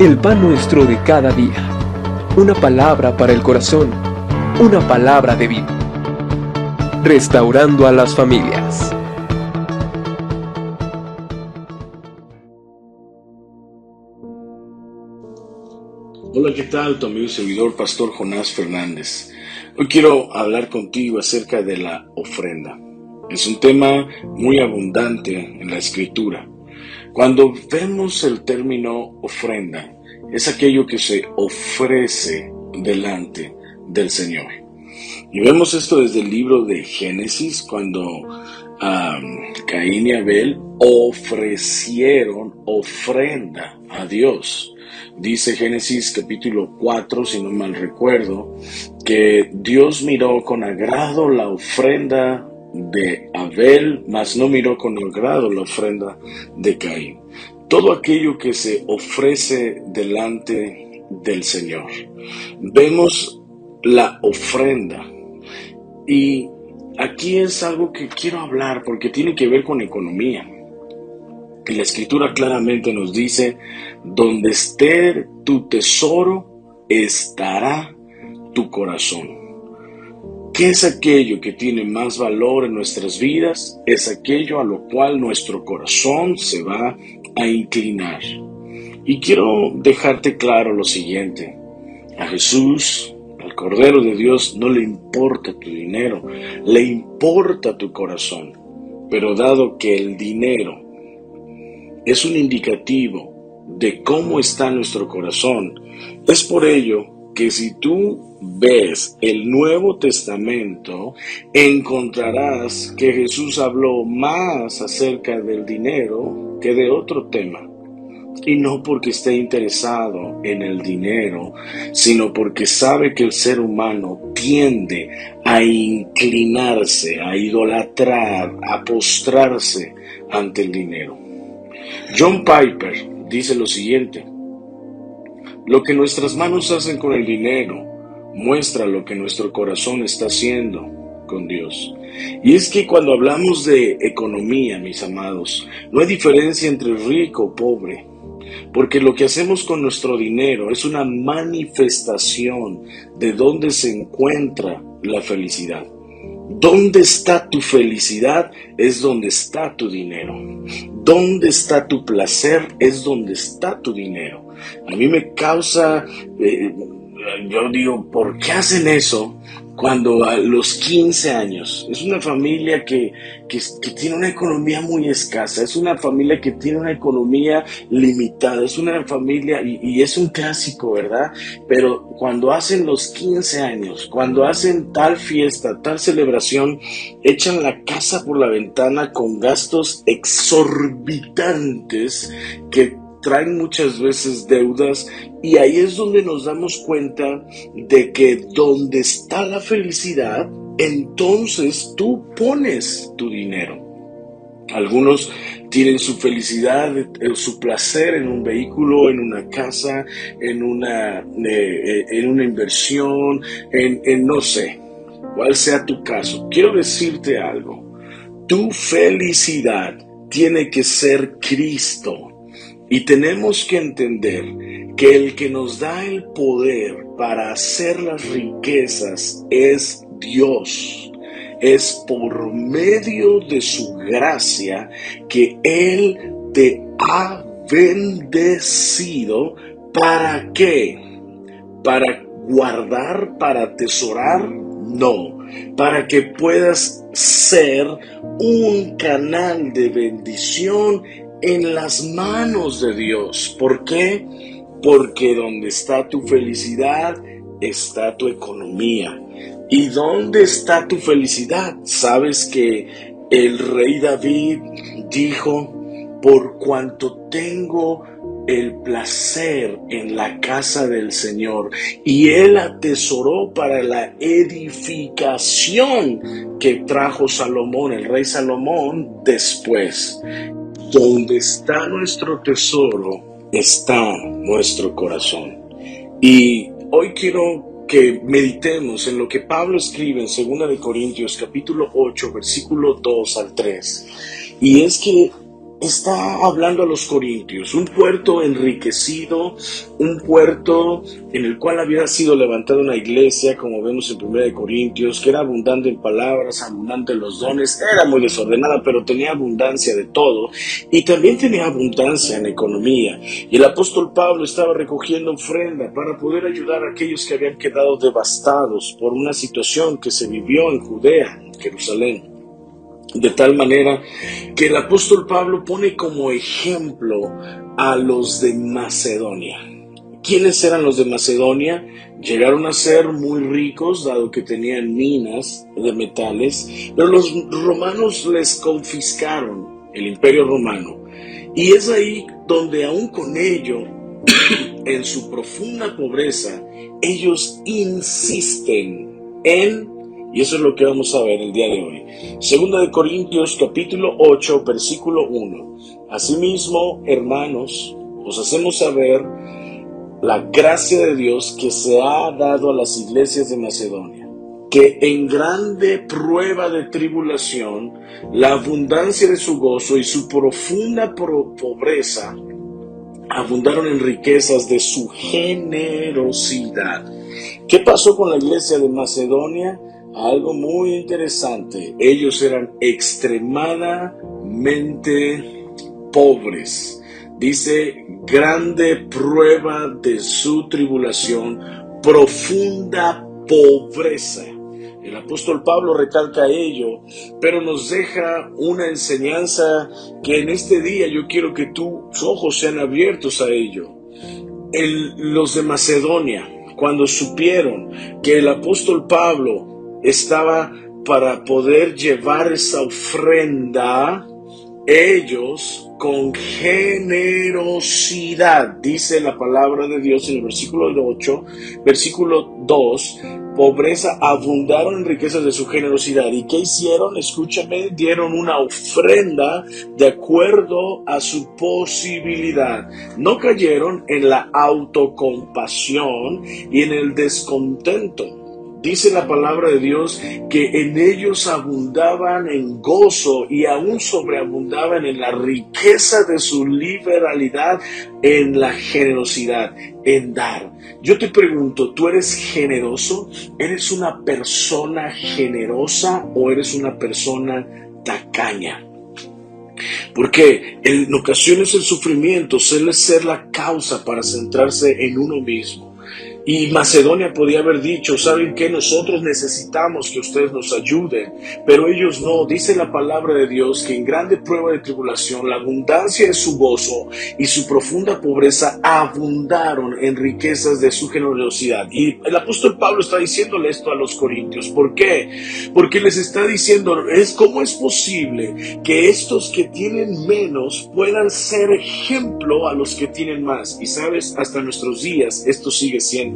El pan nuestro de cada día. Una palabra para el corazón. Una palabra de vida. Restaurando a las familias. Hola, ¿qué tal? Tu amigo y servidor, Pastor Jonás Fernández. Hoy quiero hablar contigo acerca de la ofrenda. Es un tema muy abundante en la Escritura. Cuando vemos el término ofrenda, es aquello que se ofrece delante del Señor. Y vemos esto desde el libro de Génesis, cuando Caín y Abel ofrecieron ofrenda a Dios. Dice Génesis capítulo 4, si no mal recuerdo, que Dios miró con agrado la ofrenda de Abel, mas no miró con agrado la ofrenda de Caín. Todo aquello que se ofrece delante del Señor. Vemos la ofrenda. Y aquí es algo que quiero hablar porque tiene que ver con economía. Y la Escritura claramente nos dice: donde esté tu tesoro, estará tu corazón. ¿Qué es aquello que tiene más valor en nuestras vidas? Es aquello a lo cual nuestro corazón se va a inclinar. Y quiero dejarte claro lo siguiente: a Jesús, al Cordero de Dios, no le importa tu dinero, le importa tu corazón. Pero dado que el dinero es un indicativo de cómo está nuestro corazón, es por ello que si tú ves el Nuevo Testamento, encontrarás que Jesús habló más acerca del dinero que de otro tema. Y no porque esté interesado en el dinero, sino porque sabe que el ser humano tiende a inclinarse, a idolatrar, a postrarse ante el dinero. John Piper dice lo siguiente: lo que nuestras manos hacen con el dinero muestra lo que nuestro corazón está haciendo con Dios. Y es que cuando hablamos de economía, mis amados, no hay diferencia entre rico o pobre, porque lo que hacemos con nuestro dinero es una manifestación de dónde se encuentra la felicidad. ¿Dónde está tu felicidad? Es donde está tu dinero. ¿Dónde está tu placer? Es donde está tu dinero. A mí me causa, yo digo, ¿por qué hacen eso cuando a los 15 años? Es una familia que tiene una economía muy escasa, es una familia que tiene una economía limitada, es una familia, y es un clásico, ¿verdad? Pero cuando hacen los 15 años, cuando hacen tal fiesta, tal celebración, echan la casa por la ventana con gastos exorbitantes que traen muchas veces deudas, y ahí es donde nos damos cuenta de que donde está la felicidad, entonces tú pones tu dinero. Algunos tienen su felicidad, su placer en un vehículo, en una casa, en una inversión, en no sé, cuál sea tu caso. Quiero decirte algo: tu felicidad tiene que ser Cristo. Y tenemos que entender que el que nos da el poder para hacer las riquezas es Dios. Es por medio de su gracia que Él te ha bendecido. ¿Para qué? ¿Para guardar, para atesorar? No, para que puedas ser un canal de bendición en las manos de Dios. ¿Por qué? Porque donde está tu felicidad, está tu economía. ¿Y dónde está tu felicidad? Sabes que el rey David dijo: por cuanto tengo el placer en la casa del Señor, y Él atesoró para la edificación que trajo Salomón, el rey Salomón, después. Donde está nuestro tesoro, está nuestro corazón. Y hoy quiero que meditemos en lo que Pablo escribe en 2 Corintios capítulo 8, versículo 2 al 3. Y es que está hablando a los corintios, un puerto enriquecido, un puerto en el cual había sido levantada una iglesia, como vemos en 1 Corintios, que era abundante en palabras, abundante en los dones, era muy desordenada, pero tenía abundancia de todo, y también tenía abundancia en economía. Y el apóstol Pablo estaba recogiendo ofrenda para poder ayudar a aquellos que habían quedado devastados por una situación que se vivió en Judea, en Jerusalén. De tal manera que el apóstol Pablo pone como ejemplo a los de Macedonia. ¿Quiénes eran los de Macedonia? Llegaron a ser muy ricos, dado que tenían minas de metales, pero los romanos les confiscaron, el imperio romano. Y es ahí donde aún con ello, en su profunda pobreza, ellos insisten y eso es lo que vamos a ver el día de hoy. Segunda de Corintios, capítulo 8, versículo 1. Asimismo, hermanos, os hacemos saber la gracia de Dios que se ha dado a las iglesias de Macedonia, que en grande prueba de tribulación, la abundancia de su gozo y su profunda pobreza abundaron en riquezas de su generosidad. ¿Qué pasó con la iglesia de Macedonia? Algo muy interesante. Ellos eran extremadamente pobres. Dice, grande prueba de su tribulación, profunda pobreza. El apóstol Pablo recalca ello, pero nos deja una enseñanza que en este día yo quiero que tus ojos sean abiertos a ello. Los de Macedonia, cuando supieron que el apóstol Pablo estaba para poder llevar esa ofrenda, ellos con generosidad, dice la palabra de Dios en el versículo 8, versículo 2, pobreza, abundaron en riquezas de su generosidad. ¿Y qué hicieron? Escúchame, dieron una ofrenda de acuerdo a su posibilidad. No cayeron en la autocompasión y en el descontento. Dice la palabra de Dios que en ellos abundaban en gozo y aún sobreabundaban en la riqueza de su liberalidad, en la generosidad, en dar. Yo te pregunto, ¿tú eres generoso? ¿Eres una persona generosa o eres una persona tacaña? Porque en ocasiones el sufrimiento suele ser la causa para centrarse en uno mismo. Y Macedonia podía haber dicho, ¿saben qué? Nosotros necesitamos que ustedes nos ayuden, pero ellos no. Dice la palabra de Dios que en grande prueba de tribulación, la abundancia de su gozo y su profunda pobreza abundaron en riquezas de su generosidad. Y el apóstol Pablo está diciéndole esto a los corintios. ¿Por qué? Porque les está diciendo, ¿cómo es posible que estos que tienen menos puedan ser ejemplo a los que tienen más? Y sabes, hasta nuestros días esto sigue siendo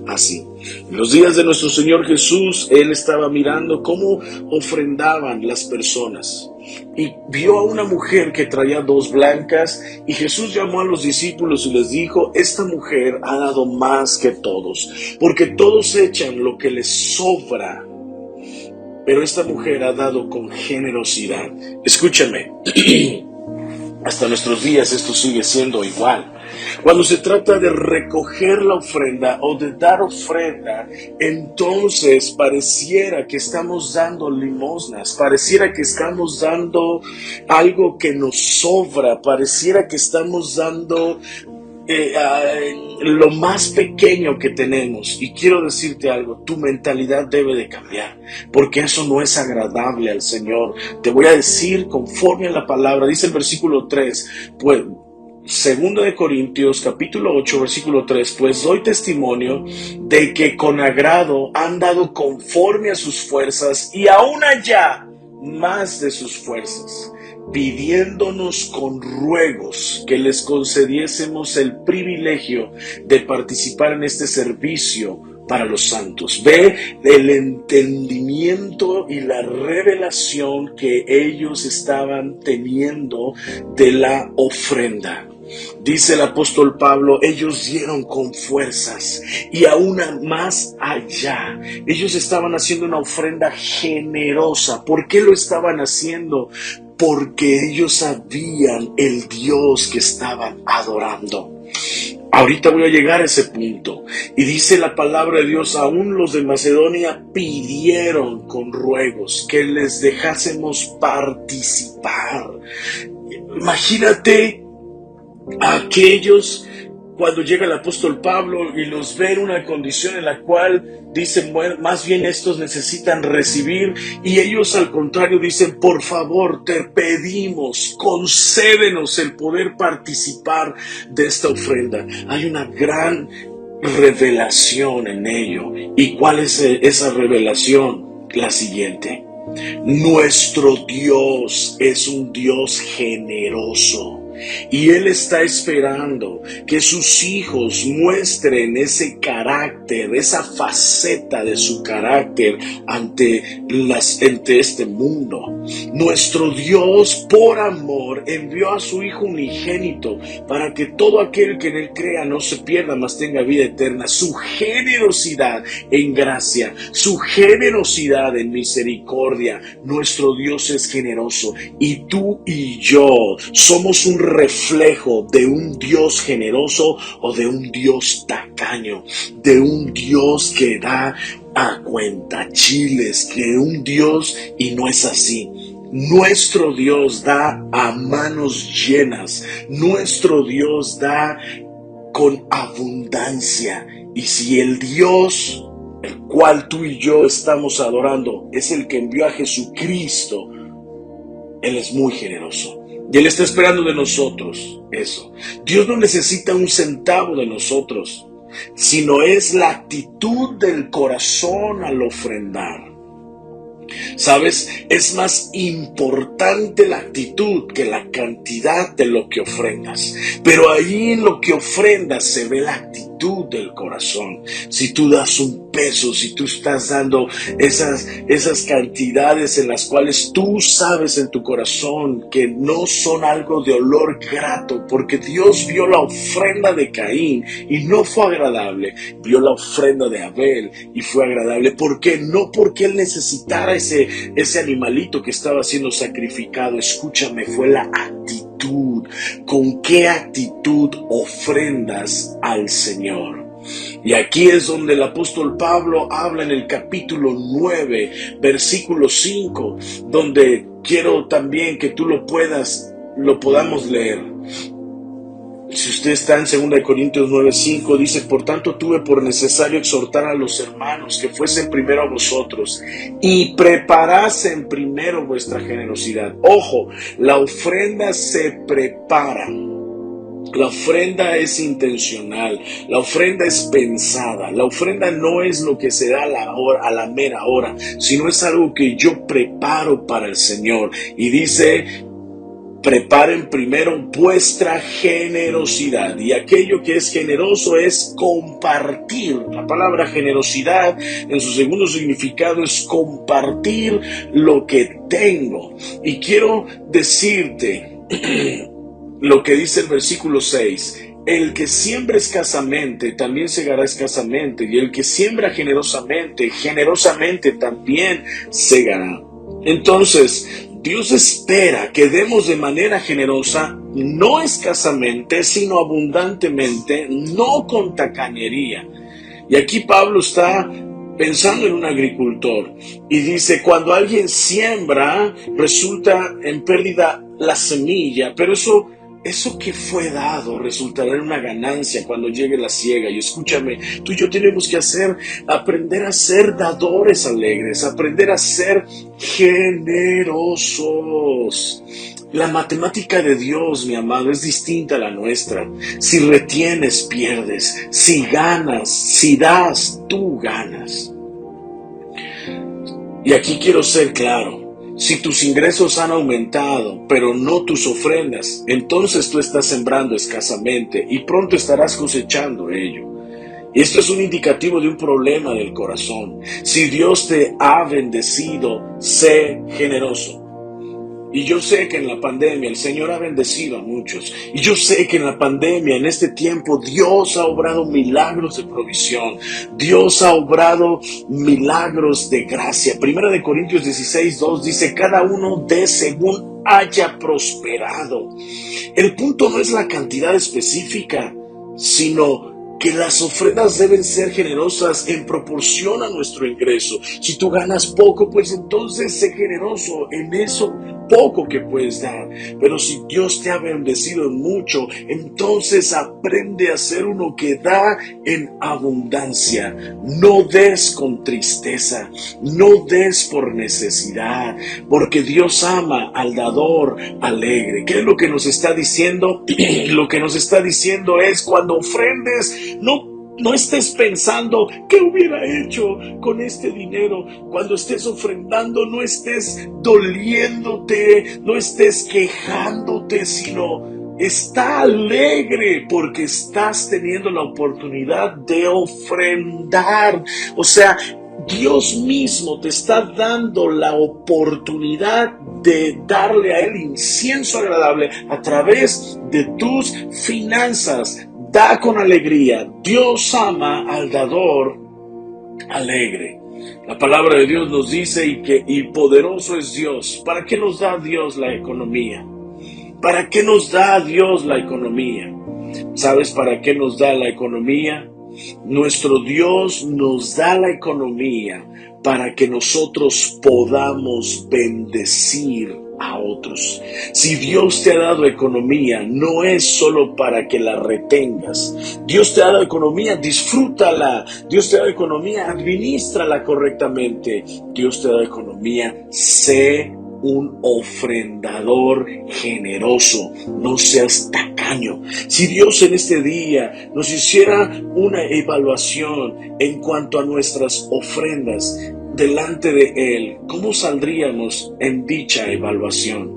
así. En los días de nuestro Señor Jesús, Él estaba mirando cómo ofrendaban las personas y vio a una mujer que traía 2 blancas, y Jesús llamó a los discípulos y les dijo, esta mujer ha dado más que todos, porque todos echan lo que les sobra, pero esta mujer ha dado con generosidad. Escúchame, hasta nuestros días esto sigue siendo igual. Cuando se trata de recoger la ofrenda o de dar ofrenda, entonces pareciera que estamos dando limosnas, pareciera que estamos dando algo que nos sobra, pareciera que estamos dando lo más pequeño que tenemos. Y quiero decirte algo, tu mentalidad debe de cambiar, porque eso no es agradable al Señor. Te voy a decir conforme a la palabra, dice el versículo 3, pues, Segunda de Corintios, capítulo 8, versículo 3, pues doy testimonio de que con agrado han dado conforme a sus fuerzas y aún allá más de sus fuerzas, pidiéndonos con ruegos que les concediésemos el privilegio de participar en este servicio para los santos. Ve el entendimiento y la revelación que ellos estaban teniendo de la ofrenda. Dice el apóstol Pablo, ellos dieron con fuerzas y aún más allá. Ellos estaban haciendo una ofrenda generosa. ¿Por qué lo estaban haciendo? porque ellos sabían el Dios que estaban adorando. Ahorita voy a llegar a ese punto. Y dice la palabra de Dios, aún los de Macedonia pidieron con ruegos que les dejásemos participar. Imagínate a aquellos cuando llega el apóstol Pablo y los ve en una condición en la cual dicen, bueno, más bien estos necesitan recibir, y ellos al contrario dicen, por favor, te pedimos, concédenos el poder participar de esta ofrenda. Hay una gran revelación en ello. ¿Y cuál es esa revelación? La siguiente: nuestro Dios es un Dios generoso. Y Él está esperando que sus hijos muestren ese carácter, esa faceta de su carácter ante este mundo. Nuestro Dios, por amor, envió a su Hijo unigénito para que todo aquel que en Él crea no se pierda, mas tenga vida eterna. Su generosidad en gracia, su generosidad en misericordia. Nuestro Dios es generoso, y tú y yo somos un reflejo de un Dios generoso o de un Dios tacaño, de un Dios que da a cuentachiles, que un Dios, y no es así. Nuestro Dios da a manos llenas, nuestro Dios da con abundancia. Y si el Dios el cual tú y yo estamos adorando es el que envió a Jesucristo, Él es muy generoso. Y Él está esperando de nosotros eso. Dios no necesita un centavo de nosotros, sino es la actitud del corazón al ofrendar. ¿Sabes? Es más importante la actitud que la cantidad de lo que ofrendas. Pero ahí en lo que ofrendas se ve la actitud del corazón. Si tú das un peso, si tú estás dando esas cantidades en las cuales tú sabes en tu corazón que no son algo de olor grato, porque Dios vio la ofrenda de Caín y no fue agradable, vio la ofrenda de Abel y fue agradable. ¿Por qué? No porque él necesitara ese animalito que estaba siendo sacrificado. Escúchame, fue la actitud. ¿Con qué actitud ofrendas al Señor? Y aquí es donde el apóstol Pablo habla en el capítulo 9, versículo 5, donde quiero también que tú lo podamos leer. Si usted está en 2 Corintios 9:5, dice: por tanto tuve por necesario exhortar a los hermanos que fuesen primero a vosotros y preparasen primero vuestra generosidad. Ojo, la ofrenda se prepara. La ofrenda es intencional, la ofrenda es pensada, la ofrenda no es lo que se da a la mera hora, sino es algo que yo preparo para el Señor. Y dice: preparen primero vuestra generosidad. Y aquello que es generoso es compartir. La palabra generosidad en su segundo significado es compartir lo que tengo. Y quiero decirte lo que dice el versículo 6. El que siembra escasamente, también segará escasamente. Y el que siembra generosamente, generosamente también segará. Entonces, Dios espera que demos de manera generosa, no escasamente, sino abundantemente, no con tacañería. Y aquí Pablo está pensando en un agricultor y dice: cuando alguien siembra, resulta en pérdida la semilla, pero eso que fue dado resultará en una ganancia cuando llegue la siega. Y escúchame, tú y yo tenemos que aprender a ser dadores alegres, aprender a ser generosos. La matemática de Dios, mi amado, es distinta a la nuestra. Si retienes, pierdes. Si ganas, si das, tú ganas. Y aquí quiero ser claro. Si tus ingresos han aumentado, pero no tus ofrendas, entonces tú estás sembrando escasamente y pronto estarás cosechando ello. Y esto es un indicativo de un problema del corazón. Si Dios te ha bendecido, sé generoso. Y yo sé que en la pandemia el Señor ha bendecido a muchos. Y yo sé que en la pandemia, en este tiempo, Dios ha obrado milagros de provisión. Dios ha obrado milagros de gracia. Primera de Corintios 16:2 dice, cada uno dé según haya prosperado. El punto no es la cantidad específica, sino que las ofrendas deben ser generosas en proporción a nuestro ingreso. Si tú ganas poco, pues entonces sé generoso en eso poco que puedes dar. Pero si Dios te ha bendecido en mucho, entonces aprende a ser uno que da en abundancia. No des con tristeza, no des por necesidad, porque Dios ama al dador alegre. ¿Qué es lo que nos está diciendo? Lo que nos está diciendo es cuando ofrendes, no estés pensando qué hubiera hecho con este dinero. Cuando estés ofrendando, no estés doliéndote, no estés quejándote, sino está alegre porque estás teniendo la oportunidad de ofrendar. O sea, Dios mismo te está dando la oportunidad de darle a Él incienso agradable a través de tus finanzas. Da con alegría. Dios ama al dador alegre. La palabra de Dios nos dice y poderoso es Dios. ¿Para qué nos da Dios la economía? ¿Para qué nos da Dios la economía? ¿Sabes para qué nos da la economía? Nuestro Dios nos da la economía para que nosotros podamos bendecir a otros. Si Dios te ha dado economía, no es solo para que la retengas. Dios te ha dado economía, disfrútala. Dios te ha dado economía, administrala correctamente. Dios te ha dado economía, sé un ofrendador generoso, no seas tacaño. Si Dios en este día nos hiciera una evaluación en cuanto a nuestras ofrendas delante de Él, ¿cómo saldríamos en dicha evaluación?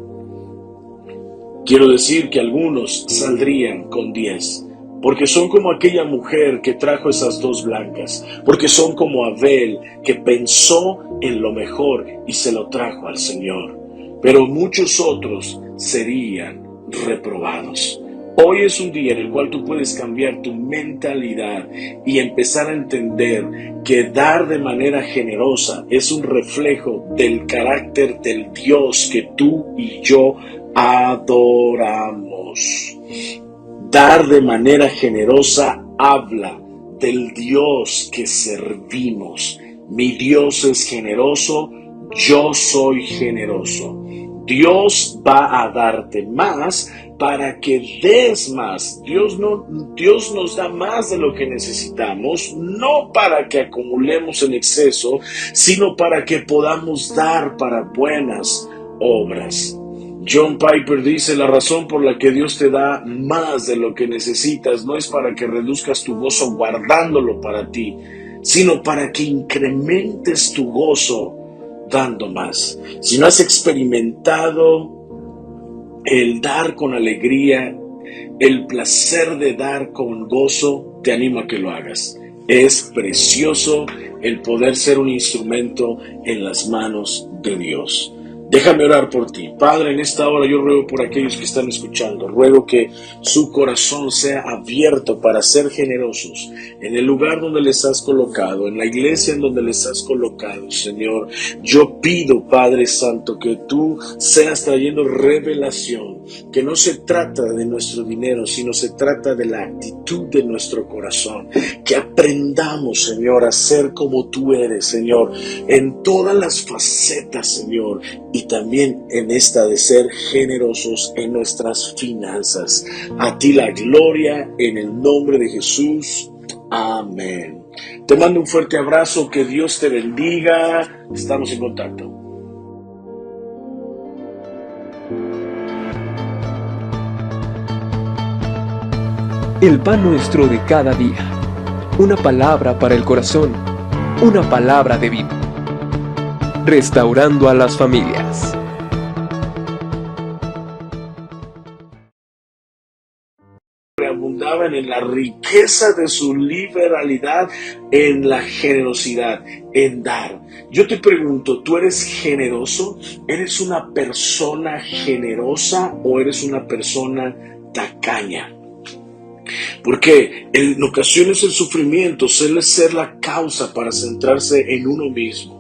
Quiero decir que algunos saldrían con 10. Porque son como aquella mujer que trajo esas 2 blancas, porque son como Abel que pensó en lo mejor y se lo trajo al Señor. Pero muchos otros serían reprobados. Hoy es un día en el cual tú puedes cambiar tu mentalidad y empezar a entender que dar de manera generosa es un reflejo del carácter del Dios que tú y yo adoramos. Dar de manera generosa habla del Dios que servimos. Mi Dios es generoso, yo soy generoso. Dios va a darte más para que des más. Dios nos da más de lo que necesitamos, no para que acumulemos en exceso, sino para que podamos dar para buenas obras. John Piper dice, la razón por la que Dios te da más de lo que necesitas no es para que reduzcas tu gozo guardándolo para ti, sino para que incrementes tu gozo dando más. Si no has experimentado el dar con alegría, el placer de dar con gozo, te animo a que lo hagas. Es precioso el poder ser un instrumento en las manos de Dios. Déjame orar por ti. Padre, en esta hora yo ruego por aquellos que están escuchando. Ruego que su corazón sea abierto para ser generosos en el lugar donde les has colocado, en la iglesia en donde les has colocado, Señor. Yo pido, Padre Santo, que tú seas trayendo revelación, que no se trata de nuestro dinero, sino se trata de la actitud de nuestro corazón. Que aprendamos, Señor, a ser como tú eres, Señor, en todas las facetas, Señor, y también en esta de ser generosos en nuestras finanzas. A ti la gloria en el nombre de Jesús. Amén. Te mando un fuerte abrazo, que Dios te bendiga. Estamos en contacto. El pan nuestro de cada día. Una palabra para el corazón. Una palabra de vida. Restaurando a las familias. abundaban en la riqueza de su liberalidad, en la generosidad, en dar. Yo te pregunto, ¿tú eres generoso? ¿Eres una persona generosa o eres una persona tacaña? Porque en ocasiones el sufrimiento suele ser la causa para centrarse en uno mismo.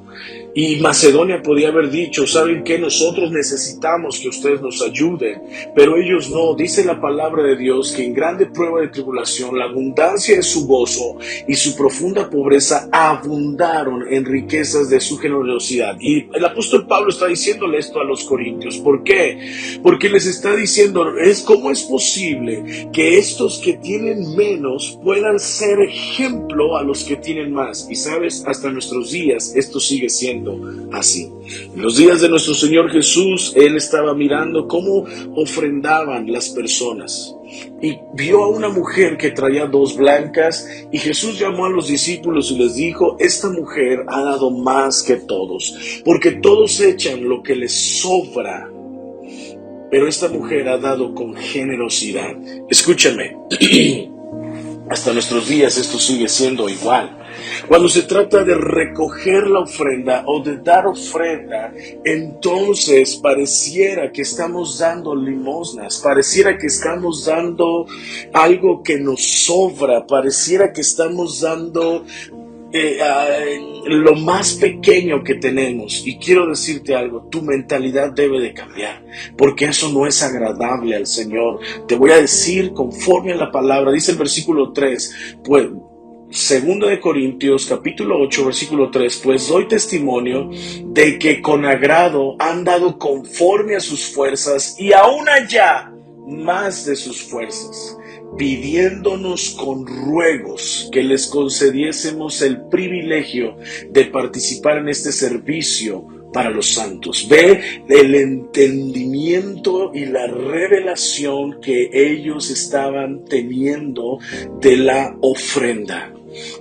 Y Macedonia podía haber dicho, ¿saben qué? Nosotros necesitamos que ustedes nos ayuden, pero ellos no. Dice la palabra de Dios que en grande prueba de tribulación, la abundancia de su gozo y su profunda pobreza abundaron en riquezas de su generosidad. Y el apóstol Pablo está diciéndole esto a los corintios. ¿Por qué? Porque les está diciendo, ¿cómo es posible que estos que tienen menos puedan ser ejemplo a los que tienen más? Y sabes, hasta nuestros días esto sigue siendo así. En los días de nuestro Señor Jesús, Él estaba mirando cómo ofrendaban las personas y vio a una mujer que traía 2 blancas, y Jesús llamó a los discípulos y les dijo, esta mujer ha dado más que todos, porque todos echan lo que les sobra, pero esta mujer ha dado con generosidad. Escúchame, hasta nuestros días esto sigue siendo igual. Cuando se trata de recoger la ofrenda o de dar ofrenda, entonces pareciera que estamos dando limosnas, pareciera que estamos dando algo que nos sobra, pareciera que estamos dando lo más pequeño que tenemos. Y quiero decirte algo, tu mentalidad debe de cambiar, porque eso no es agradable al Señor. Te voy a decir conforme a la palabra, dice el versículo 3, pues, 2 de Corintios capítulo 8 versículo 3, pues doy testimonio de que con agrado han dado conforme a sus fuerzas y aún allá más de sus fuerzas, pidiéndonos con ruegos que les concediésemos el privilegio de participar en este servicio para los santos. Ve el entendimiento y la revelación que ellos estaban teniendo de la ofrenda.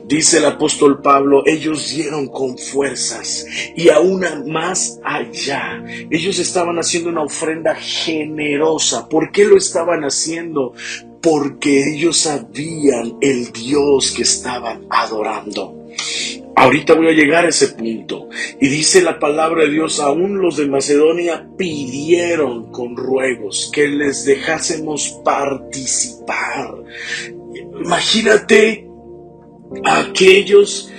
Dice el apóstol Pablo, ellos dieron con fuerzas y aún más allá. Ellos estaban haciendo una ofrenda generosa. ¿Por qué lo estaban haciendo? Porque ellos sabían el Dios que estaban adorando. Ahorita voy a llegar a ese punto. Y dice la palabra de Dios, aún los de Macedonia pidieron con ruegos que les dejásemos participar. Imagínate a aquellos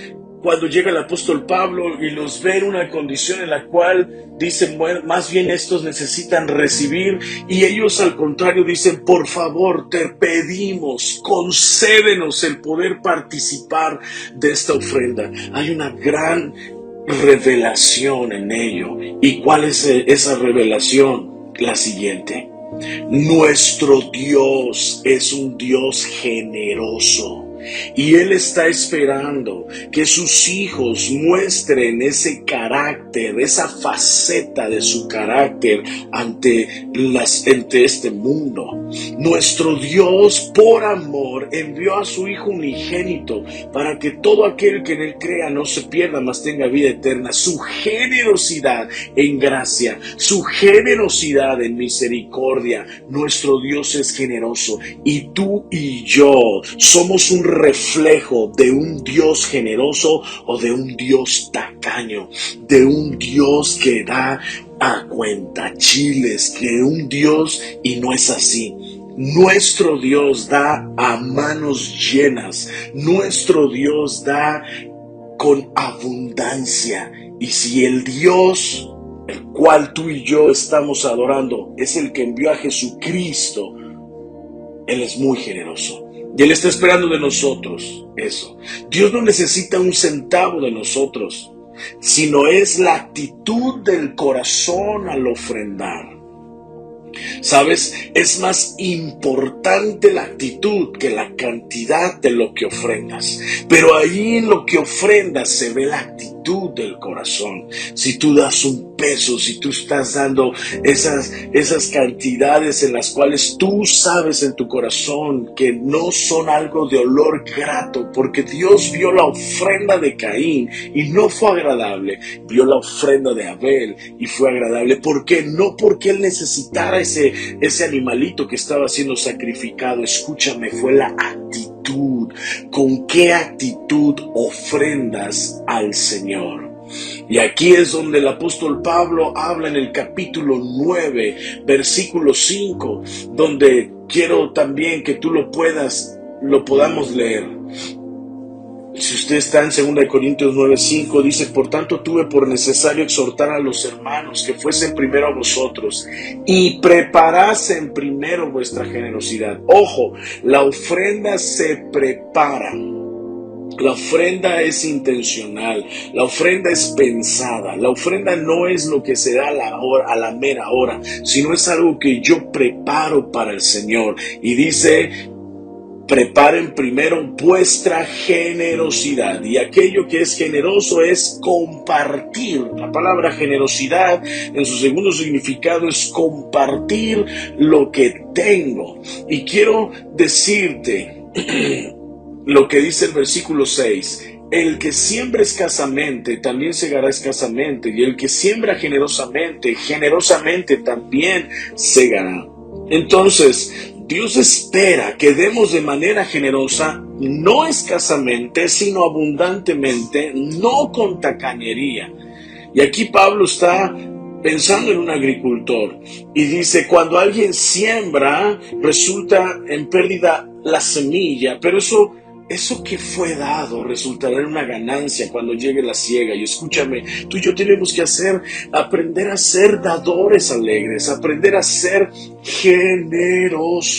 cuando llega el apóstol Pablo y los ve en una condición en la cual dicen, bueno, más bien estos necesitan recibir, y ellos al contrario dicen, por favor, te pedimos, concédenos el poder participar de esta ofrenda. Hay una gran revelación en ello. ¿Y cuál es esa revelación? La siguiente: nuestro Dios es un Dios generoso. Y Él está esperando que sus hijos muestren ese carácter, esa faceta de su carácter ante este mundo. Nuestro Dios, por amor, envió a su Hijo unigénito para que todo aquel que en Él crea no se pierda, mas tenga vida eterna. Su generosidad en gracia, su generosidad en misericordia. Nuestro Dios es generoso, y tú y yo somos un reflejo de un Dios generoso o de un Dios tacaño, de un Dios que da a cuentachiles, que un Dios, y no es así. Nuestro Dios da a manos llenas, nuestro Dios da con abundancia. Y si el Dios el cual tú y yo estamos adorando es el que envió a Jesucristo, Él es muy generoso. Y Él está esperando de nosotros eso. Dios no necesita un centavo de nosotros, sino es la actitud del corazón al ofrendar. ¿Sabes? Es más importante la actitud que la cantidad de lo que ofrendas. Pero ahí en lo que ofrendas se ve la actitud. actitud del corazón. Si tú das un peso, si tú estás dando esas cantidades en las cuales tú sabes en tu corazón que no son algo de olor grato, porque Dios vio la ofrenda de Caín y no fue agradable, vio la ofrenda de Abel y fue agradable. ¿Por qué? No porque él necesitara ese animalito que estaba siendo sacrificado. Escúchame, fue la actitud. ¿Con qué actitud ofrendas al Señor? Y aquí es donde el apóstol Pablo habla en el capítulo 9, versículo 5, donde quiero también que tú lo podamos leer. Si usted está en 2 Corintios 9:5, dice: por tanto tuve por necesario exhortar a los hermanos que fuesen primero a vosotros y preparasen primero vuestra generosidad. Ojo, la ofrenda se prepara. La ofrenda es intencional, la ofrenda es pensada, la ofrenda no es lo que se da a la mera hora, sino es algo que yo preparo para el Señor. Y dice: preparen primero vuestra generosidad. Y aquello que es generoso es compartir. La palabra generosidad en su segundo significado es compartir lo que tengo. Y quiero decirte lo que dice el versículo 6. El que siembra escasamente, también segará escasamente. Y el que siembra generosamente, generosamente también segará. Entonces, Dios espera que demos de manera generosa, no escasamente, sino abundantemente, no con tacañería. Y aquí Pablo está pensando en un agricultor y dice: cuando alguien siembra, resulta en pérdida la semilla, pero eso que fue dado resultará en una ganancia cuando llegue la siega. Y escúchame, tú y yo tenemos que aprender a ser dadores alegres, aprender a ser generosos.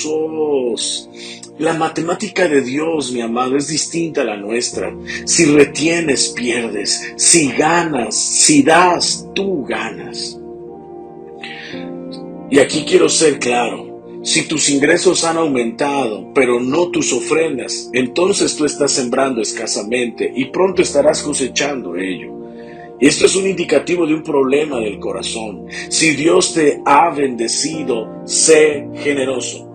La matemática de Dios, mi amado, es distinta a la nuestra. Si retienes, pierdes. Si ganas, si das, tú ganas. Y aquí quiero ser claro. Si tus ingresos han aumentado, pero no tus ofrendas, entonces tú estás sembrando escasamente y pronto estarás cosechando ello. Y esto es un indicativo de un problema del corazón. Si Dios te ha bendecido, sé generoso.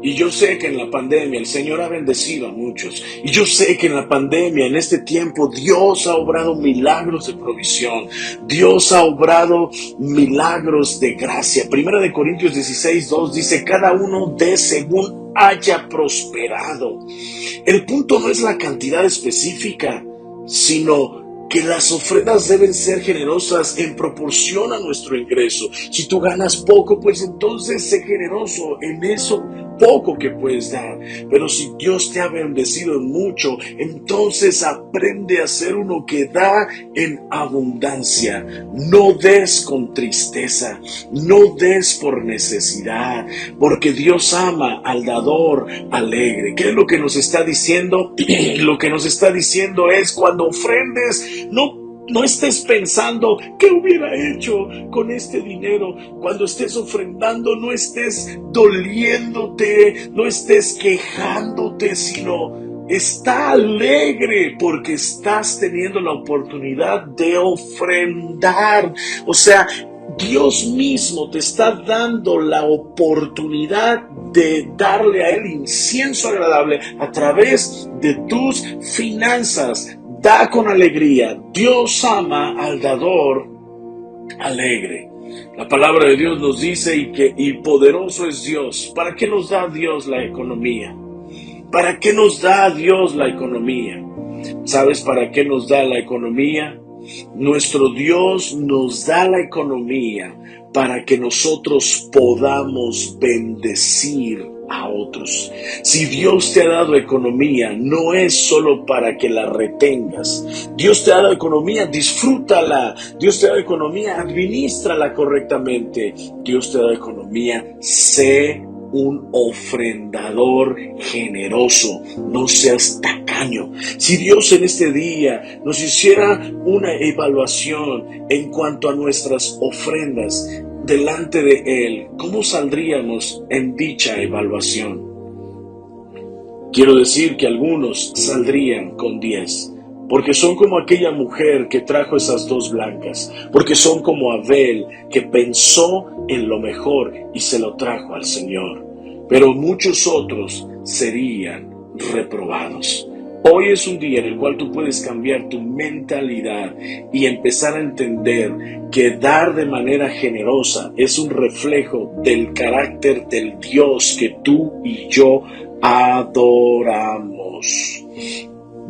Y yo sé que en la pandemia el Señor ha bendecido a muchos. Y yo sé que en la pandemia, en este tiempo, Dios ha obrado milagros de provisión. Dios ha obrado milagros de gracia. 1 Corintios 16:2 dice: cada uno dé según haya prosperado. El punto no es la cantidad específica, sino que las ofrendas deben ser generosas en proporción a nuestro ingreso. Si tú ganas poco, pues entonces sé generoso en eso poco que puedes dar. Pero si Dios te ha bendecido en mucho, entonces aprende a ser uno que da en abundancia. No des con tristeza, no des por necesidad, porque Dios ama al dador alegre. ¿Qué es lo que nos está diciendo? Lo que nos está diciendo es: cuando ofrendes, no estés pensando qué hubiera hecho con este dinero. Cuando estés ofrendando, no estés doliéndote, no estés quejándote, sino está alegre porque estás teniendo la oportunidad de ofrendar. O sea, Dios mismo te está dando la oportunidad de darle a Él incienso agradable a través de tus finanzas. Da con alegría. Dios ama al dador alegre. La palabra de Dios nos dice y poderoso es Dios. ¿Para qué nos da Dios la economía? ¿Para qué nos da Dios la economía? ¿Sabes para qué nos da la economía? Nuestro Dios nos da la economía para que nosotros podamos bendecir a otros. Si Dios te ha dado economía, no es solo para que la retengas. Dios te ha dado economía, disfrútala. Dios te ha dado economía, administrala correctamente. Dios te ha dado economía, sé un ofrendador generoso, no seas tacaño. Si Dios en este día nos hiciera una evaluación en cuanto a nuestras ofrendas delante de Él, ¿cómo saldríamos en dicha evaluación? Quiero decir que algunos saldrían con 10, porque son como aquella mujer que trajo esas dos blancas, porque son como Abel que pensó en lo mejor y se lo trajo al Señor. Pero muchos otros serían reprobados. Hoy es un día en el cual tú puedes cambiar tu mentalidad y empezar a entender que dar de manera generosa es un reflejo del carácter del Dios que tú y yo adoramos.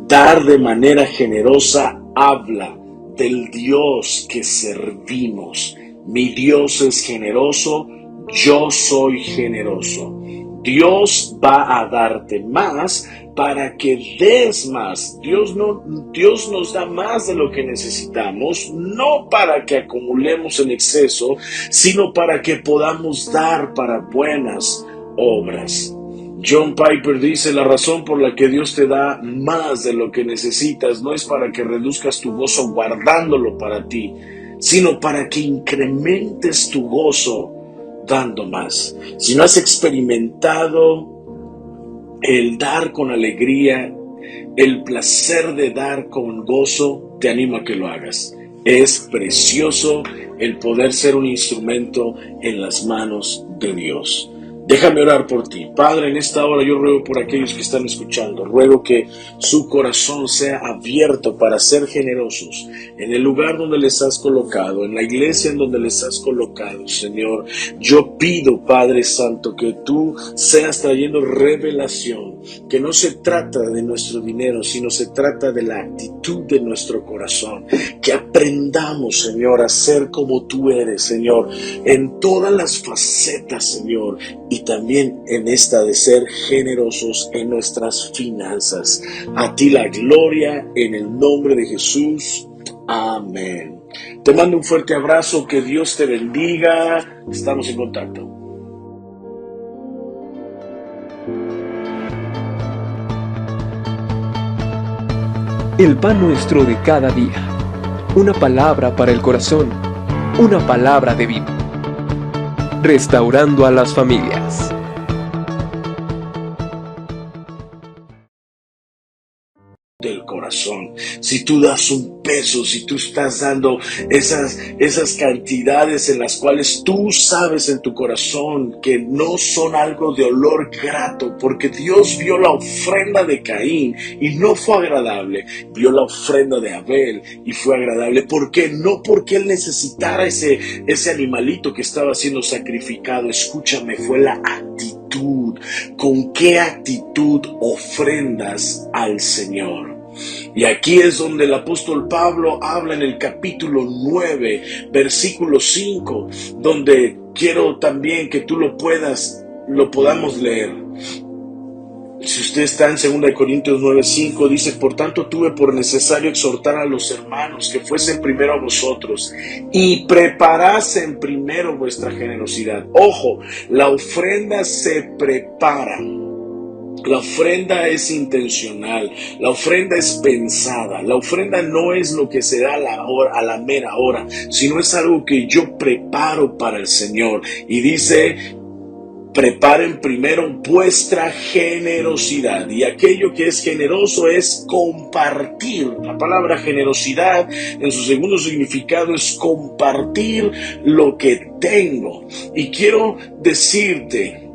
Dar de manera generosa habla del Dios que servimos. Mi Dios es generoso, yo soy generoso. Dios va a darte más para que des más. Dios nos da más de lo que necesitamos, no para que acumulemos en exceso, sino para que podamos dar para buenas obras. John Piper dice: la razón por la que Dios te da más de lo que necesitas no es para que reduzcas tu gozo guardándolo para ti, sino para que incrementes tu gozo dando más. Si no has experimentado el dar con alegría, el placer de dar con gozo, te animo a que lo hagas. Es precioso el poder ser un instrumento en las manos de Dios. Déjame orar por ti. Padre, en esta hora yo ruego por aquellos que están escuchando. Ruego que su corazón sea abierto para ser generosos en el lugar donde les has colocado, en la iglesia en donde les has colocado, Señor. Yo pido, Padre Santo, que tú seas trayendo revelación, que no se trata de nuestro dinero, sino se trata de la actitud de nuestro corazón. Que aprendamos, Señor, a ser como tú eres, Señor, en todas las facetas, Señor, y también en esta de ser generosos en nuestras finanzas. A ti la gloria en el nombre de Jesús. Amén. Te mando un fuerte abrazo, que Dios te bendiga. Estamos en contacto. El pan nuestro de cada día. Una palabra para el corazón. Una palabra de vida. Restaurando a las familias. Del corazón. Si tú das un peso, si tú estás dando esas cantidades en las cuales tú sabes en tu corazón que no son algo de olor grato, porque Dios vio la ofrenda de Caín y no fue agradable, vio la ofrenda de Abel y fue agradable. ¿Por qué? No porque él necesitara ese animalito que estaba siendo sacrificado. Escúchame, fue la actitud. ¿Con qué actitud ofrendas al Señor? Y aquí es donde el apóstol Pablo habla en el capítulo 9, versículo 5, donde quiero también que tú lo podamos leer. Si usted está en 2 Corintios 9:5, dice: por tanto tuve por necesario exhortar a los hermanos que fuesen primero a vosotros y preparasen primero vuestra generosidad. Ojo, la ofrenda se prepara. La ofrenda es intencional, la ofrenda es pensada, la ofrenda no es lo que se da a la mera hora, sino es algo que yo preparo para el Señor. Y dice: preparen primero vuestra generosidad. Y aquello que es generoso es compartir. La palabra generosidad en su segundo significado es compartir lo que tengo. Y quiero decirte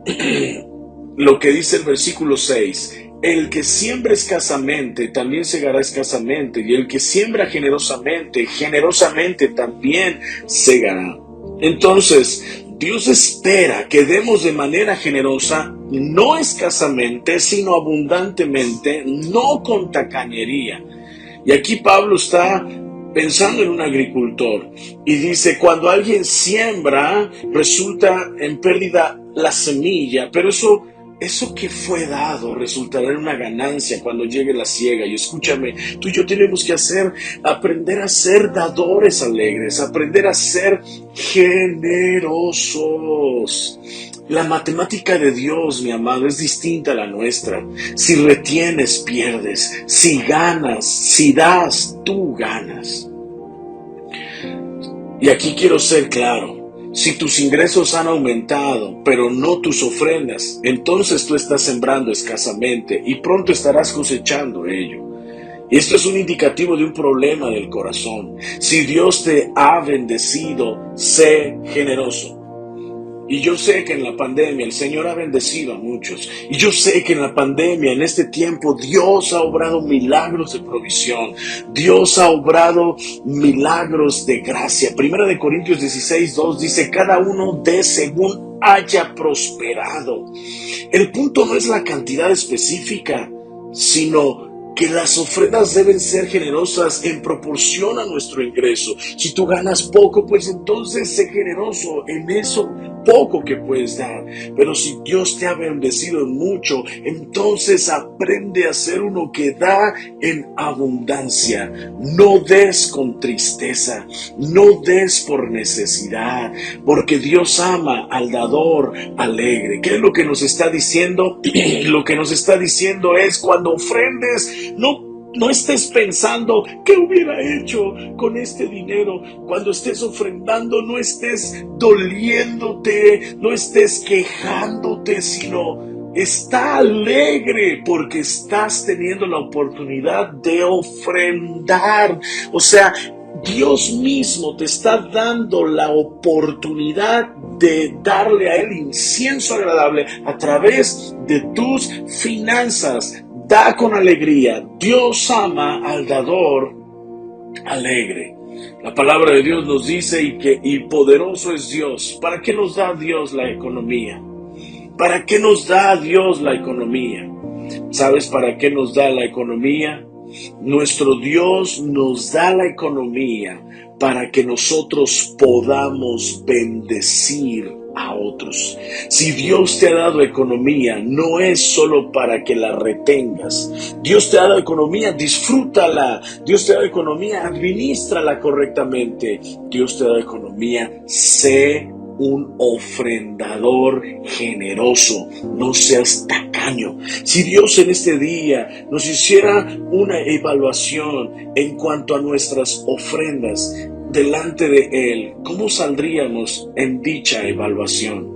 lo que dice el versículo 6. El que siembra escasamente, también segará escasamente. Y el que siembra generosamente, generosamente también segará. Entonces, Dios espera que demos de manera generosa, no escasamente, sino abundantemente, no con tacañería. Y aquí Pablo está pensando en un agricultor y dice: cuando alguien siembra, resulta en pérdida la semilla, pero eso que fue dado resultará en una ganancia cuando llegue la siega. Y escúchame, tú y yo tenemos que aprender a ser dadores alegres, aprender a ser generosos. La matemática de Dios, mi amado, es distinta a la nuestra. Si retienes, pierdes. Si ganas, si das, tú ganas. Y aquí quiero ser claro. Si tus ingresos han aumentado, pero no tus ofrendas, entonces tú estás sembrando escasamente y pronto estarás cosechando ello. Y esto es un indicativo de un problema del corazón. Si Dios te ha bendecido, sé generoso. Y yo sé que en la pandemia el Señor ha bendecido a muchos. Y yo sé que en la pandemia, en este tiempo, Dios ha obrado milagros de provisión. Dios ha obrado milagros de gracia. Primera de Corintios 16:2 dice, cada uno dé según haya prosperado. El punto no es la cantidad específica, sino que las ofrendas deben ser generosas en proporción a nuestro ingreso. Si tú ganas poco, pues entonces sé generoso en eso poco que puedes dar. Pero si Dios te ha bendecido en mucho, entonces aprende a ser uno que da en abundancia. No des con tristeza, no des por necesidad, porque Dios ama al dador alegre. ¿Qué es lo que nos está diciendo? Lo que nos está diciendo es cuando ofrendes, no estés pensando qué hubiera hecho con este dinero. Cuando estés ofrendando, no estés doliéndote, no estés quejándote, sino está alegre porque estás teniendo la oportunidad de ofrendar. O sea, Dios mismo te está dando la oportunidad de darle a Él incienso agradable a través de tus finanzas. Da con alegría. Dios ama al dador alegre. La palabra de Dios nos dice y poderoso es Dios. ¿Para qué nos da Dios la economía? ¿Para qué nos da Dios la economía? ¿Sabes para qué nos da la economía? Nuestro Dios nos da la economía para que nosotros podamos bendecir a otros. Si Dios te ha dado economía, no es solo para que la retengas. Dios te ha dado economía, disfrútala. Dios te ha dado economía, administrala correctamente. Dios te ha dado economía, sé un ofrendador generoso, no seas tacaño. Si Dios en este día nos hiciera una evaluación en cuanto a nuestras ofrendas delante de Él, ¿cómo saldríamos en dicha evaluación?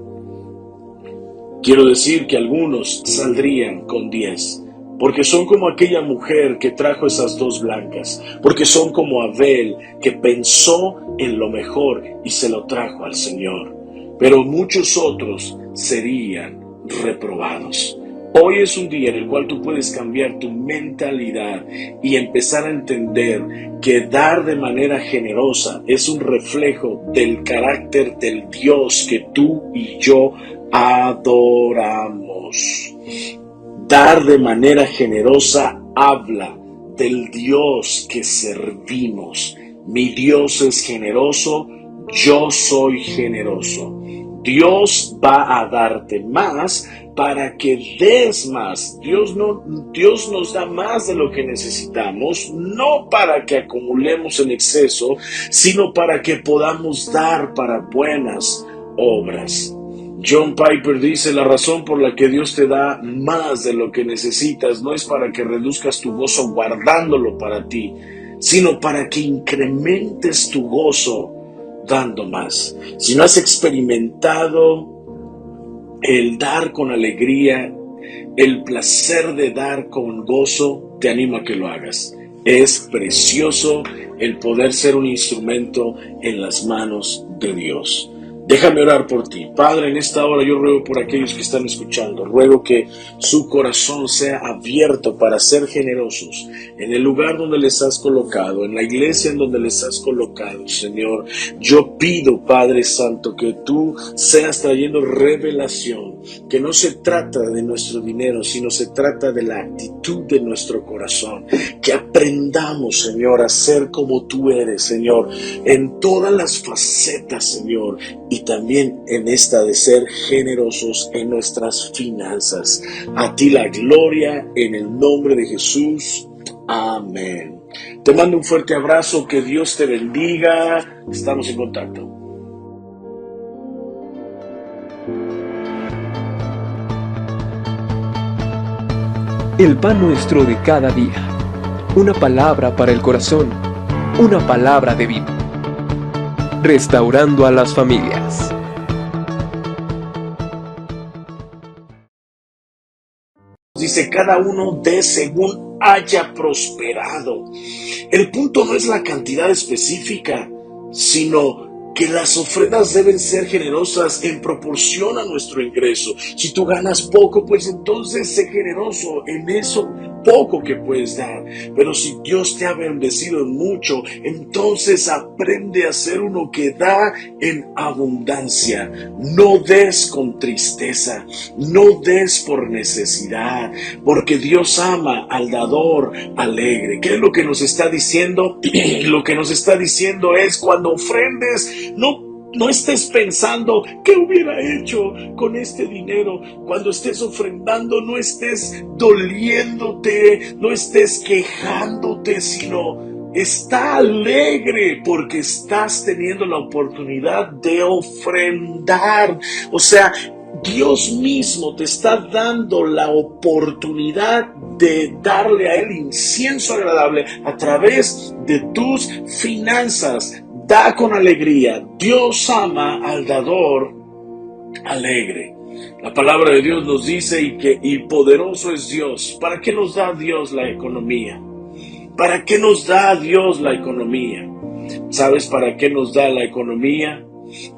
Quiero decir que algunos saldrían con 10, porque son como aquella mujer que trajo esas 2 blancas, porque son como Abel que pensó en lo mejor y se lo trajo al Señor. Pero muchos otros serían reprobados. Hoy es un día en el cual tú puedes cambiar tu mentalidad y empezar a entender que dar de manera generosa es un reflejo del carácter del Dios que tú y yo adoramos. Dar de manera generosa habla del Dios que servimos. Mi Dios es generoso, yo soy generoso. Dios va a darte más para que des más. Dios nos da más de lo que necesitamos, no para que acumulemos en exceso, sino para que podamos dar para buenas obras. John Piper dice, la razón por la que Dios te da más de lo que necesitas no es para que reduzcas tu gozo guardándolo para ti, sino para que incrementes tu gozo dando más. Si no has experimentado el dar con alegría, el placer de dar con gozo, te animo a que lo hagas. Es precioso el poder ser un instrumento en las manos de Dios. Déjame orar por ti. Padre, en esta hora yo ruego por aquellos que están escuchando. Ruego que su corazón sea abierto para ser generosos en el lugar donde les has colocado, en la iglesia en donde les has colocado, Señor. Yo pido, Padre Santo, que tú seas trayendo revelación, que no se trata de nuestro dinero, sino se trata de la actitud de nuestro corazón. Que aprendamos, Señor, a ser como tú eres, Señor, en todas las facetas, Señor, y también en esta de ser generosos en nuestras finanzas. A ti la gloria en el nombre de Jesús. Amén. Te mando un fuerte abrazo, que Dios te bendiga. Estamos en contacto. El pan nuestro de cada día. Una palabra para el corazón. Una palabra de vida. Restaurando a las familias. dice, cada uno dé según haya prosperado. El punto no es la cantidad específica, sino que las ofrendas deben ser generosas en proporción a nuestro ingreso. Si tú ganas poco, pues entonces sé generoso en eso poco que puedes dar. Pero si Dios te ha bendecido mucho, entonces aprende a ser uno que da en abundancia. No des con tristeza, no des por necesidad, porque Dios ama al dador alegre. ¿Qué es lo que nos está diciendo? Lo que nos está diciendo es, cuando ofrendes, no estés pensando qué hubiera hecho con este dinero. Cuando estés ofrendando, no estés doliéndote, no estés quejándote, sino está alegre porque estás teniendo la oportunidad de ofrendar. O sea, Dios mismo te está dando la oportunidad de darle a Él incienso agradable a través de tus finanzas. Da con alegría. Dios ama al dador alegre. La palabra de Dios nos dice y poderoso es Dios. ¿Para qué nos da Dios la economía? ¿Para qué nos da Dios la economía? ¿Sabes para qué nos da la economía?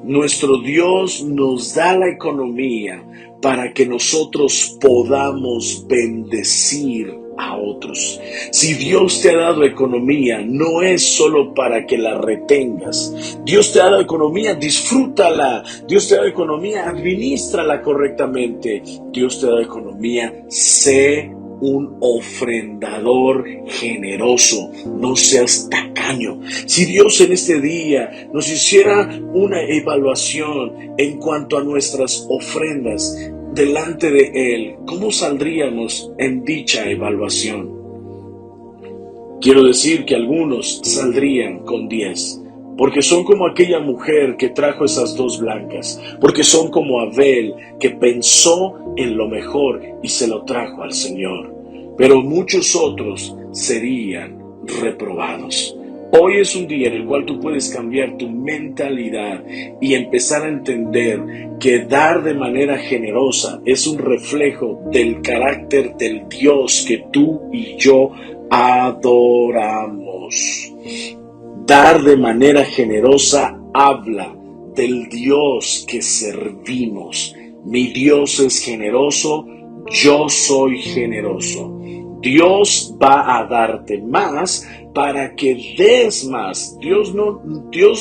Nuestro Dios nos da la economía para que nosotros podamos bendecir a otros. Si Dios te ha dado economía, no es solo para que la retengas. Dios te ha dado economía, disfrútala. Dios te ha dado economía, administrala correctamente. Dios te ha dado economía, sé un ofrendador generoso, no seas tacaño. Si Dios en este día nos hiciera una evaluación en cuanto a nuestras ofrendas delante de Él, ¿cómo saldríamos en dicha evaluación? Quiero decir que algunos saldrían con 10, porque son como aquella mujer que trajo esas 2 blancas, porque son como Abel, que pensó en lo mejor y se lo trajo al Señor. Pero muchos otros serían reprobados. Hoy es un día en el cual tú puedes cambiar tu mentalidad y empezar a entender que dar de manera generosa es un reflejo del carácter del Dios que tú y yo adoramos. Dar de manera generosa habla del Dios que servimos. Mi Dios es generoso, yo soy generoso. Dios va a darte más para que des más. Dios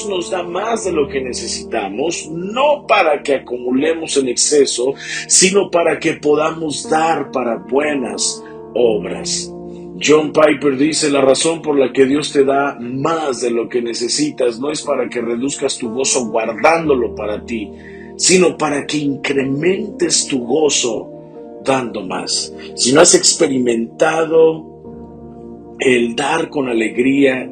nos da más de lo que necesitamos, no para que acumulemos en exceso, sino para que podamos dar para buenas obras. John Piper dice, la razón por la que Dios te da más de lo que necesitas no es para que reduzcas tu gozo guardándolo para ti, sino para que incrementes tu gozo dando más. Si no has experimentado el dar con alegría,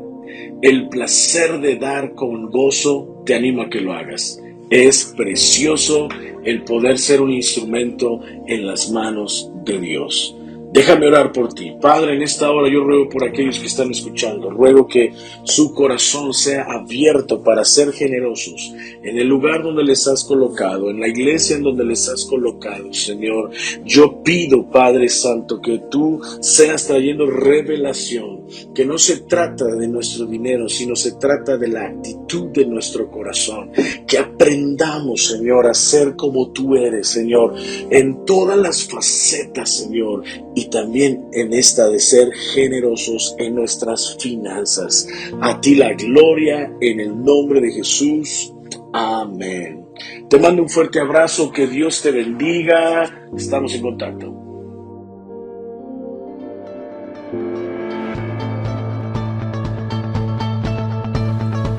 el placer de dar con gozo, te animo a que lo hagas. Es precioso el poder ser un instrumento en las manos de Dios. Déjame orar por ti. Padre, en esta hora yo ruego por aquellos que están escuchando. Ruego que su corazón sea abierto para ser generosos en el lugar donde les has colocado, en la iglesia en donde les has colocado, Señor. Yo pido, Padre Santo, que tú seas trayendo revelación, que no se trata de nuestro dinero, sino se trata de la actitud de nuestro corazón. Que aprendamos, Señor, a ser como tú eres, Señor, en todas las facetas, Señor, y también en esta de ser generosos en nuestras finanzas. A ti la gloria en el nombre de Jesús. Amén. Te mando un fuerte abrazo, que Dios te bendiga. Estamos en contacto.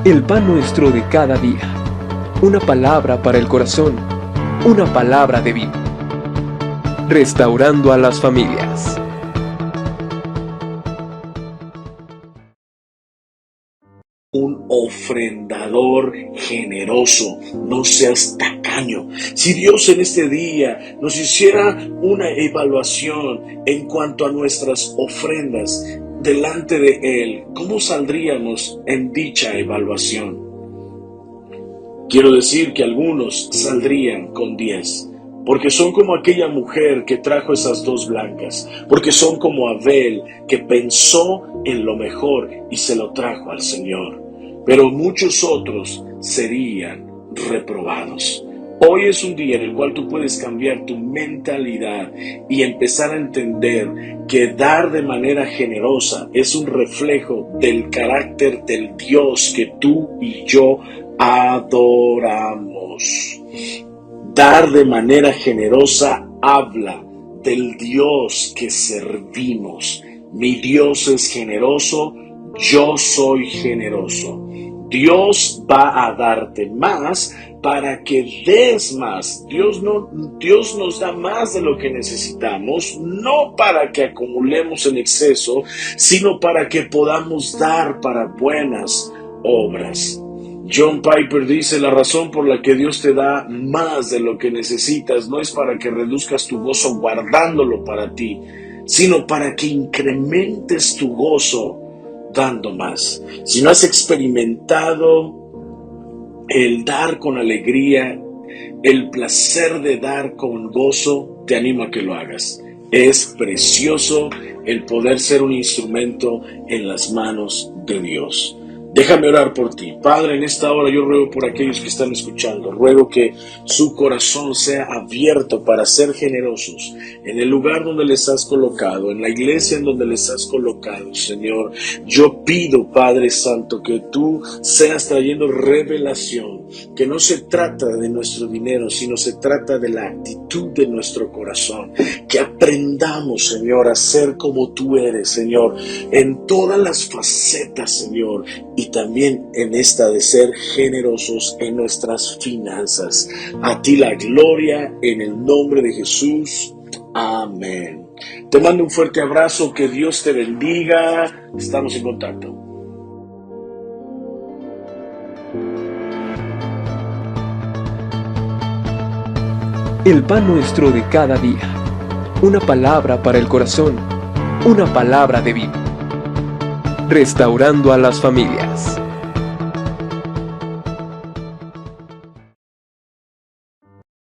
El pan nuestro de cada día. Una palabra para el corazón. Una palabra de vida. Restaurando a las familias. Un ofrendador generoso, no seas tacaño. Si Dios en este día nos hiciera una evaluación en cuanto a nuestras ofrendas delante de Él, ¿cómo saldríamos en dicha evaluación? Quiero decir que algunos saldrían con 10, porque son como aquella mujer que trajo esas dos blancas, porque son como Abel que pensó en lo mejor y se lo trajo al Señor. Pero muchos otros serían reprobados. Hoy es un día en el cual tú puedes cambiar tu mentalidad y empezar a entender que dar de manera generosa es un reflejo del carácter del Dios que tú y yo adoramos. Dar de manera generosa habla del Dios que servimos. Mi Dios es generoso, yo soy generoso. Dios va a darte más para que des más. Dios nos da más de lo que necesitamos, no para que acumulemos en exceso, sino para que podamos dar para buenas obras. John Piper dice: la razón por la que Dios te da más de lo que necesitas no es para que reduzcas tu gozo guardándolo para ti, sino para que incrementes tu gozo dando más. Si no has experimentado el dar con alegría, el placer de dar con gozo, te animo a que lo hagas. Es precioso el poder ser un instrumento en las manos de Dios. Déjame orar por ti. Padre, en esta hora yo ruego por aquellos que están escuchando. Ruego que su corazón sea abierto para ser generosos en el lugar donde les has colocado, en la iglesia en donde les has colocado, Señor. Yo pido, Padre Santo, que tú seas trayendo revelación, que no se trata de nuestro dinero, sino se trata de la actitud de nuestro corazón. Que aprendamos, Señor, a ser como tú eres, Señor, en todas las facetas, Señor, y también en esta de ser generosos en nuestras finanzas. A ti la gloria en el nombre de Jesús. Amén. Te mando un fuerte abrazo, que Dios te bendiga. Estamos en contacto. El pan nuestro de cada día. Una palabra para el corazón. Una palabra de vida. Restaurando a las familias.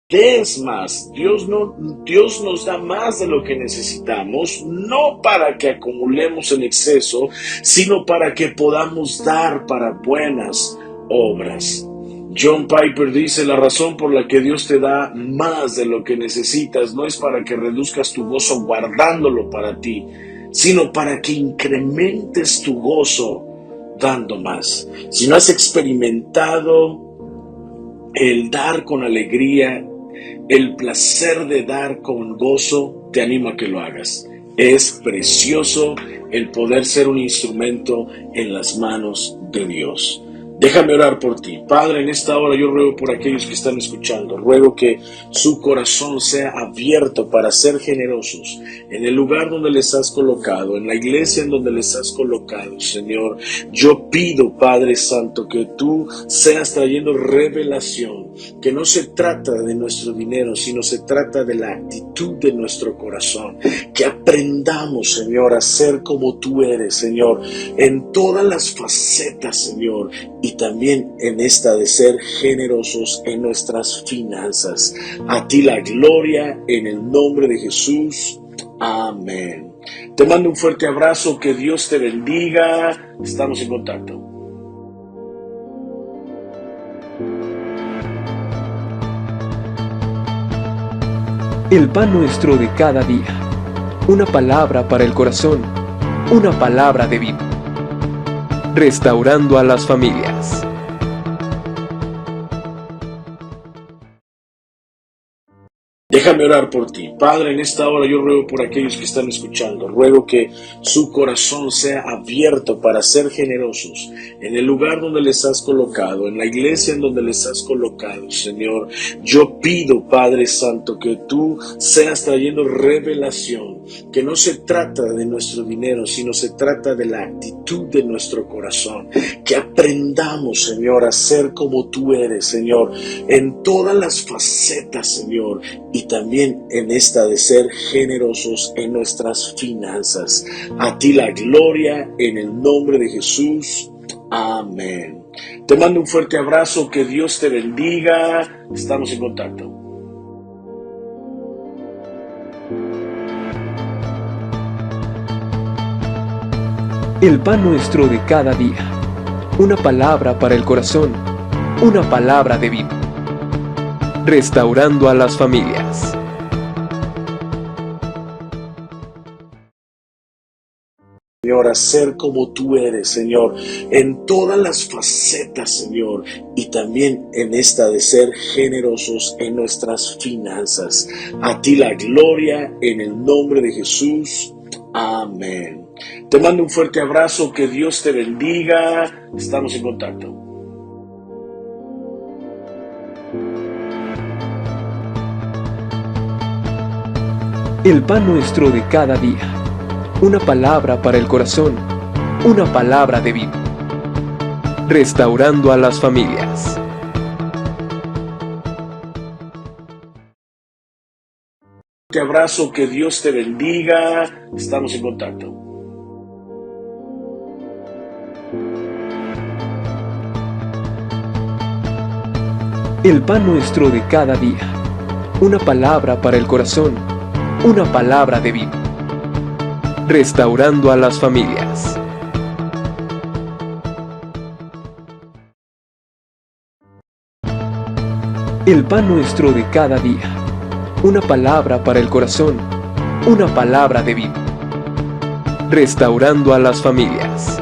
Des más. Dios nos da más de lo que necesitamos, no para que acumulemos en exceso, sino para que podamos dar para buenas obras. John Piper dice: la razón por la que Dios te da más de lo que necesitas no es para que reduzcas tu gozo guardándolo para ti, sino para que incrementes tu gozo dando más. Si no has experimentado el dar con alegría, el placer de dar con gozo, te animo a que lo hagas. Es precioso el poder ser un instrumento en las manos de Dios. Déjame orar por ti. Padre, en esta hora yo ruego por aquellos que están escuchando. Ruego que su corazón sea abierto para ser generosos en el lugar donde les has colocado, en la iglesia en donde les has colocado, Señor. Yo pido, Padre Santo, que tú seas trayendo revelación, que no se trata de nuestro dinero, sino se trata de la actitud de nuestro corazón. Que aprendamos, Señor, a ser como tú eres, Señor, en todas las facetas, Señor, y también en esta de ser generosos en nuestras finanzas. A ti la gloria en el nombre de Jesús. Amén. Te mando un fuerte abrazo, que Dios te bendiga. Estamos en contacto. El pan nuestro de cada día. Una palabra para el corazón. Una palabra de vida. Restaurando a las familias. Déjame orar por ti. Padre, en esta hora yo ruego por aquellos que están escuchando. Ruego que su corazón sea abierto para ser generosos en el lugar donde les has colocado, en la iglesia en donde les has colocado, Señor. Yo pido, Padre Santo, que tú seas trayendo revelación, que no se trata de nuestro dinero, sino se trata de la actitud de nuestro corazón. Que aprendamos, Señor, a ser como tú eres, Señor, en todas las facetas, Señor, y también en esta de ser generosos en nuestras finanzas. A ti la gloria en el nombre de Jesús. Amén. Te mando un fuerte abrazo, que Dios te bendiga. Estamos en contacto. El pan nuestro de cada día. Una palabra para el corazón. Una palabra de vida. Restaurando a las familias. Señor, a ser como tú eres, Señor, en todas las facetas, Señor, y también en esta de ser generosos en nuestras finanzas. A ti la gloria en el nombre de Jesús. Amén. Te mando un fuerte abrazo, que Dios te bendiga. Estamos en contacto. El pan nuestro de cada día. Una palabra para el corazón. Una palabra de vida. Restaurando a las familias. Te abrazo, que Dios te bendiga. Estamos en contacto. El pan nuestro de cada día. Una palabra para el corazón. Una palabra de vida. Restaurando a las familias. El pan nuestro de cada día. Una palabra para el corazón. Una palabra de vida. Restaurando a las familias.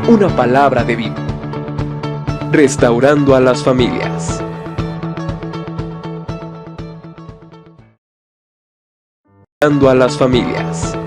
Una palabra de vida. Restaurando a las familias. Restaurando a las familias.